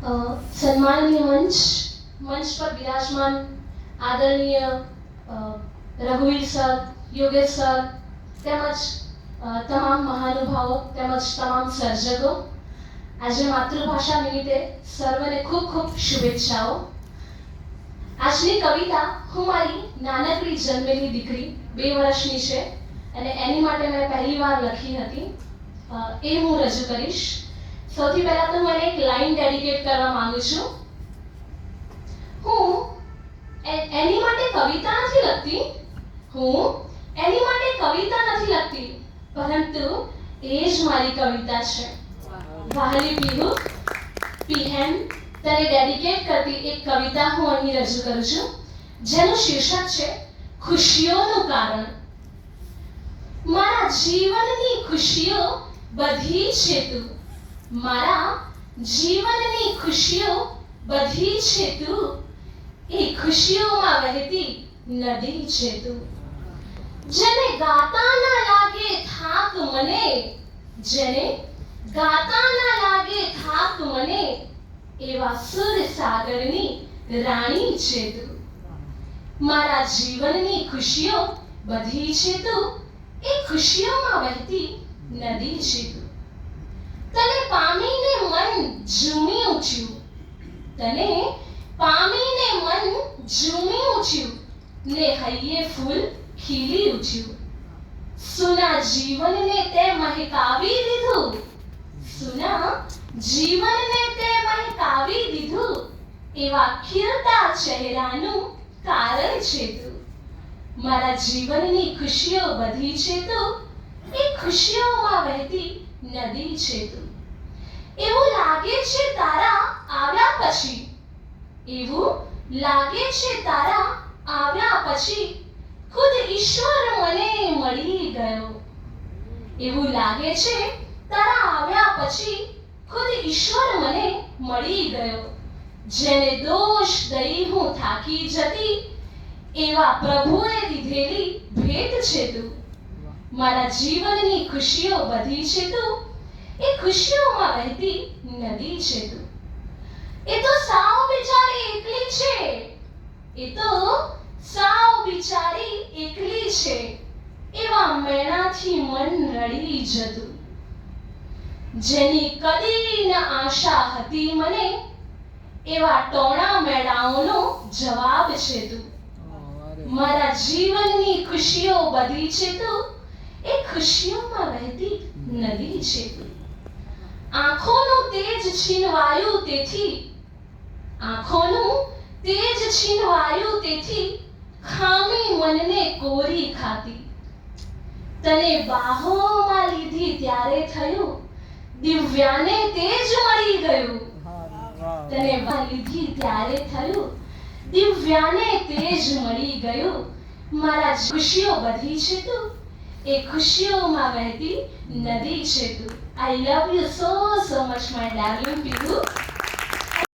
સન્માનનીય મંચ પર બિરાજમાન આદરણીય રઘુવીર સર, યોગેશ સર તેમજ તમામ મહાનુભાવો તેમજ તમામ સર્જકો, આજે માતૃભાષા નિમિત્તે સર્વને ખૂબ ખૂબ શુભેચ્છાઓ. આજની કવિતા હું મારી નાનકડી જન્મેલી દીકરી 2 વર્ષની છે અને એની માટે મેં પહેલી વાર લખી હતી, એ હું રજૂ કરીશ. સૌથી પહેલા તો હું એને એક લાઈન ડેડિકેટ કરવા માંગુ છું. હું એની માટે કવિતા નથી લખતી, પરંતુ એ જ મારી કવિતા છે. વહાલી પીહુ, પીહેન તને ડેડિકેટ કરતી એક કવિતા હું અહીં રજૂ કરું છું, જેનું શીર્ષક છે ખુશીઓનું કારણ. મારા જીવનની ખુશીઓ બધી છે તું, મારા જીવનની ખુશીઓ બધી છે તું, એ ખુશીઓમાં વહેતી નદી છે તું. જેને ગાતા ના લાગે થાક મને, જેને ગાતા ના લાગે થાક મને, એવા સુર સાગરની રાણી છે તું. મારા જીવનની ખુશીઓ બધી છે તું, એ ખુશીઓમાં વહેતી નદી છે તું. તને પામીને મન ઝૂમી ઉઠ્યું, તને પામીને મન ઝૂમી ઉઠ્યું, ને હૈયે ફૂલ ખીલી ઉઠ્યું. સુના જીવનને તે મહેકાવી દીધું, સુના જીવનને તે મહેકાવી દીધું, એવા ખીલતા ચહેરાનું કારણ છે તું. મારા જીવનની ખુશીઓ બધી છે તું, એ ખુશીઓમાં વહેતી નદી છે તું. એવું લાગે છે તારા આવ્યા પછી, એવું લાગે છે તારા આવ્યા પછી ખુદ ઈશ્વર મને મળી ગયો. એવું લાગે છે તારા આવ્યા પછી ખુદ ઈશ્વર મને મળી ગયો. જેને દોષ દઈ હું થાકી જતી, એવા પ્રભુએ દીધેલી ભેટ છે તું. મારા જીવનની ખુશીઓ બધી છે તું, એ ખુશીઓમાં વહેતી નદી છે તું. એ તો સાવ બિચારી એકલી છે, એ તો સાવ બિચારી એકલી છે, એવા મેણાથી મન રડી જતું. જેની કદી ન આશા હતી મને, એવા ટોણા મેળાઓનો જવાબ છે તું. મારા જીવનની ખુશીઓ બધી છે તું, એ ખુશીઓમાં વહેતી નદી છે તું. આંખોનું તેજ છીનવાયું તેથી, આંખોનું તેજ છીનવાયું તેથી, ખામી મનને કોરી ખાતી. તને બાહોમાં લીધી ત્યારે થયું, દિવ્યાને તેજ મળી ગયું. તને લીધી ત્યારે થયું, દિવ્યાને તેજ મળી ગયું. મારા ખુશીઓ બધી છે તું, એ ખુશીઓમાં વહેતી નદી છે તું. I love you so much, my darling Pihu.